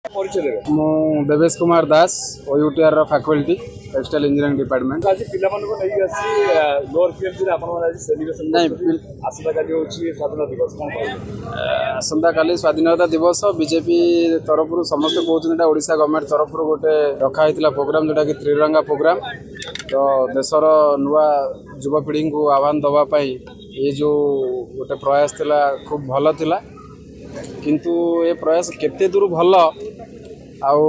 परिचय देबे मु Devesh Kumar Das OUTR faculty textile engineering department. आज पिला मानको नहीं आसी लोअर केएमजी आपण आज सेलिब्रेशन नहीं आसला काली होची स्वाधीनता दिवस कोन कहबे आसंता काली स्वाधीनता दिवस बीजेपी तरफ समस्त कहते ओडिशा गवर्नमेंट तरफ गोटे रखा प्रोग्राम जोटा कि त्रिरंगा प्रोग्राम तो देशर नुआ युवपीढ़ी को आह्वान दवापाई ये जो गोटे प्रयास थिला खूब भल थिला किंतु ये प्रयास केते दूर भल आउ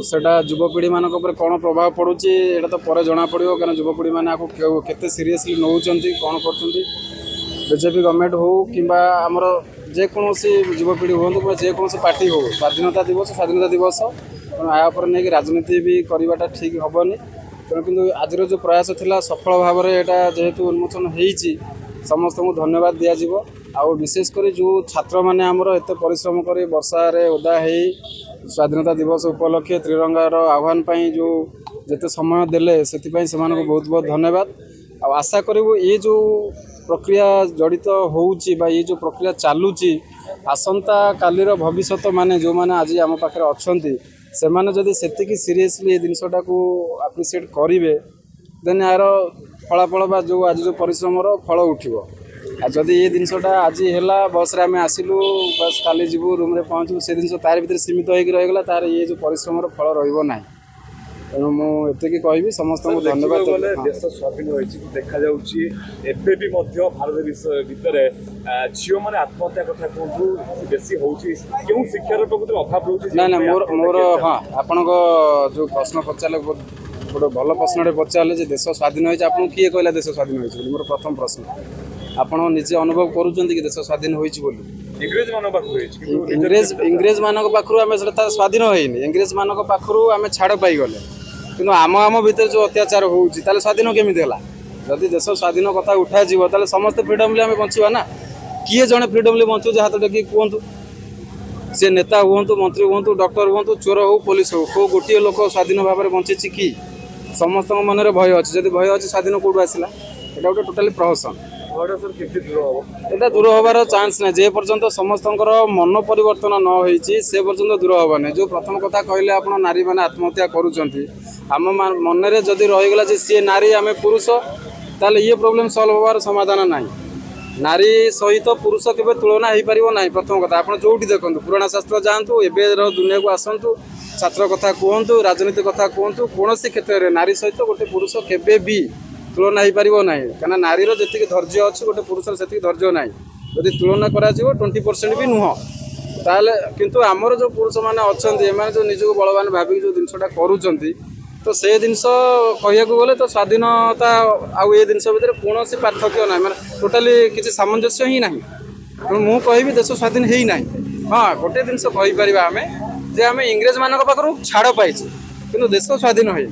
सेटा युवपीढ़ी मान कौन प्रभाव पड़ुची एटा तो पर जना पड़ो क्या युवपीढ़ी मैंने आपको केते सीरियसली नौ कौन कर बीजेपी गवर्नमेंट हो कि आमर जेकोसी युवपीढ़ी हूँ कि जेकोसी पार्टी हो स्वाधीनता दिवस यापर नहीं राजनीति भी करवाटा ठीक हेनी तेणु कि आज जो प्रयास थिला सफल भाव में यहाँ जेहेतु उन्मोचन होती समस्त को धन्यवाद दिज्व आउ विशेषकर जो छात्र मैंने आमर एत परिश्रम कर वर्षा ओदा हो स्वाधीनता दिवस उपलक्षे त्रिरंगार आह्वान जो जिते समय देले से बहुत बहुत धन्यवाद। आशा करूँ ये जो प्रक्रिया जड़ित होउची बा ये जो प्रक्रिया चलुची आसंता कालीर भविष्य माने जो माने आज आम पाखे अच्छी से माने जदि सेतिकी सीरियसली ये जिनसटा को एप्रिशिएट करेंगे देन यार फलाफल बा जो आज जो परिश्रम फल उठिबो जदि ये जिनसटा आज है बस रे आम आसिलु बस काली जीवु रूम रे पहुँचू से जिन तार भीतर सीमित होकर रहीगला तार ये जो परिश्रम फल रही तेणु मुझे कहि समस्त को धन्यवाद। देश स्वाधीन होती देखा जाऊँगी भारत भितर झील मैंने आत्महत्या कथा कहूँ बेसी क्यों शिक्षार प्रकृति अभाव रोचे ना ना मोर हाँ आपण जो प्रश्न पचारे गोटे भल प्रश्न पचारे देश स्वाधीन होती आपको किए कहला देश स्वाधीन होती मोर प्रथम प्रश्न आपण निजे अनुभव करुँच कि देश स्वाधीन होती इंग्रेज मान पाखु आम स्वाधीन होनी इंग्रेज मान पाखु आम छाड़ पाईगले कि आम भितर जो अत्याचार होती स्वाधीन केमी है जदि देश स्वाधीन कथा उठा ताले समस्त फ्रीडमली आम बचा ना किए जड़े फ्रीडमली बचु हाथ टेक कहतु सी नेता हूँ मंत्री हूँ डॉक्टर हूँ चोर हो पुलिस हो को गोटे लोक स्वाधीन भाव में बंची कि समस्त मन में भय अच्छे जब भय अच्छे स्वाधीन कौटू आसला यहाँ गोटे टोटाली प्रहसन এটা दूर हबार चान्स ना जे पर्यंत समस्त मन परिवर्तन न होती से पर्यंत दूर हेनी जो प्रथम कथा कहले आप नारी मैंने आत्महत्या करुँम मन में जदि रहीगला सी नारी आम पुरुष ताले ये प्रोब्लेम सल्व हबार समाधान ना नारी सहित पुरुष केवे तुलना हो पार ना प्रथम कथा आप जो देखो पुराणा शास्त्र जातु एवं दुनिया को आसतु छात्र कथा कहतु राजनीति कथा कहतु कौन क्षेत्र में नारी सहित गोटे पुरुष केवे भी तुलना हो पार ना कहीं नारीर जी धैर्य अच्छी गोटे पुरुषर से धैर्य ना जब तुलना कर 20% भी नुह ताल किंतु आमर जो पुरुष मैंने अच्छा जो निजक बलवान भाविक जो जिनसा करुँच तो से जिनस कह गले तो स्वाधीनता आउ ये जिन भितर कौन पार्थक्य ना मैंने टोटाली किसी सामंजस्य ही ना तेणु मुझे देश स्वाधीन है ना हाँ गोटे जिनस कहीपर आम जे आम इंग्रेज मान पाखु छाड़ पाइचे कि देश स्वाधीन है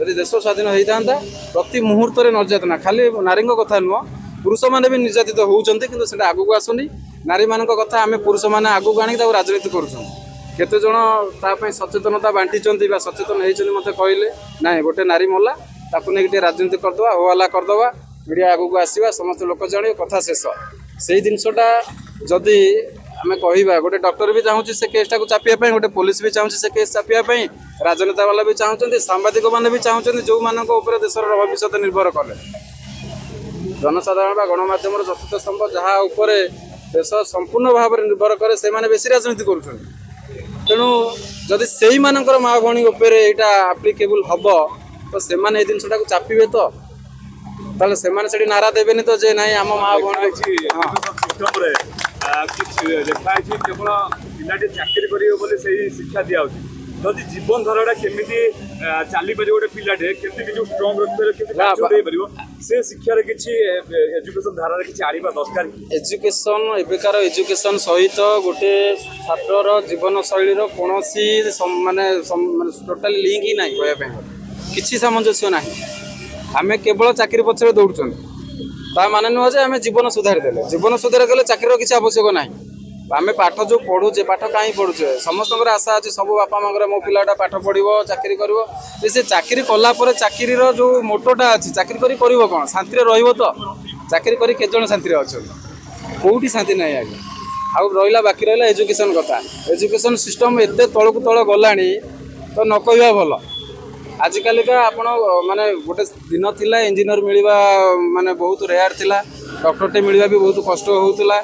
यदि देश स्वाधीन होता प्रति मुहूर्त निर्यातना खाली नारी कथा नुह पुरुष मैंने भी निर्यातित होती कि आगू आसुनी नारी मान कथा आम पुरुष मैंने आगू आनी राजनीति करते जन ताप सचेतनता बांटी सचेतन होती मत कहले ना गोटे नारी मरला ताकू नहीं राजनीति करदे होहल्ला करदे मीडिया आगू आसवा समस्त लोक जान कथा शेष से जिनसटा जदि आम कह गोटे डॉक्टर भी चाहूँ से केसटा को चापिया गोटे पुलिस भी चाहूँ से केस चापिया राजनेता वाला भी चाहते सांबादिक मैंने भी चाहते जो मान देशर भविष्य निर्भर कले जनसाधारण गणमाध्यम चतुर्थ स्तंभ जहाँ उपर देश संपूर्ण भाव में निर्भर करे से माने बेसी राजनीति कर तेणु जदि से माँ भणी उपर यहाँ आप्लिकेबल हम तो से जिनसा को चापिबे तो ताले से नारा देवेनि तो जे नाई आम माँ भणी केवल पिलाटी चाकरी कर शिक्षा दिया जदि जीवन धारा केमी चली पार गोटे पिलाटे केमी स्ट्रंग रखिपार से शिक्षार किसी एजुकेशन धारा किसी आनिबा दरकार एजुकेशन एबेकार एजुकेशन सहित गोटे छात्र जीवन शैली कौन माने टोटाली लिंक ही ना कहवाई किसी सामंजस्य ना आम केवल चाकरी पछरे दौड़ुं ता माने नुह जे आम जीवन सुधार देले जीवन सुधार गले चाकरी किसी आवश्यक ना आम पाठ जो पढ़ुचे पाठ कहीं पढ़ुचे समस्त आशा अच्छे सब बापा माँ मो पिलाटा पाठ पढ़ो चाकरी कर से चाकरी कलापर चाकरी जो मोटोटा अच्छी चाकरी कर कौन शांति रही तो चाकरी कर शांति अच्छा कौटी शांति ना आगे ଆଉ ରହିଲା ବାକି ରହିଲା ଏଜୁକେସନ୍ କଥା। ଏଜୁକେସନ୍ ସିଷ୍ଟମ୍ ଏତେ ତଳକୁ ତଳ ଗଲାଣି ତ ନ କହିବା ଭଲ। ଆଜିକାଲିକା ଆପଣ ମାନେ ଗୋଟେ ଦିନ ଥିଲା ଇଞ୍ଜିନିୟର ମିଳିବା ମାନେ ବହୁତ ରେୟାର ଥିଲା, ଡକ୍ଟରଟେ ମିଳିବା ବି ବହୁତ କଷ୍ଟ ହେଉଥିଲା,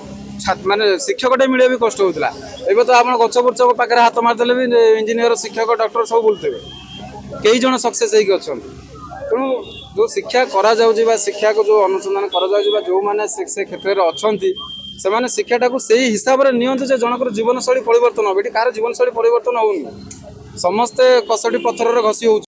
ମାନେ ଶିକ୍ଷକଟେ ମିଳିବା ବି କଷ୍ଟ ହେଉଥିଲା। ଏବେ ତ ଆପଣ ଗଛ ବୁର୍ଛ ପାଖରେ ହାତ ମାରିଦେଲେ ବି ଇଞ୍ଜିନିୟର ଶିକ୍ଷକ ଡକ୍ଟର ସବୁ ବୁଲୁଥିବେ, କେଇ ଜଣ ସକ୍ସେସ୍ ହେଇକି ଅଛନ୍ତି। ତେଣୁ ଯେଉଁ ଶିକ୍ଷା କରାଯାଉଛି ବା ଶିକ୍ଷାକୁ ଯେଉଁ ଅନୁସନ୍ଧାନ କରାଯାଉଛି ବା ଯେଉଁମାନେ ସେ କ୍ଷେତ୍ରରେ ଅଛନ୍ତି ସେମାନେ ଶିକ୍ଷାଟାକୁ ସେଇ ହିସାବରେ ନିଅନ୍ତୁ ଯେ ଜଣଙ୍କର ଜୀବନଶୈଳୀ ପରିବର୍ତ୍ତନ ହେବ। ଏଠି କାହାର ଜୀବନଶୈଳୀ ପରିବର୍ତ୍ତନ ହେଉନି, ସମସ୍ତେ କଷଟି ପଥରରେ ଘଷି ହେଉଛନ୍ତି।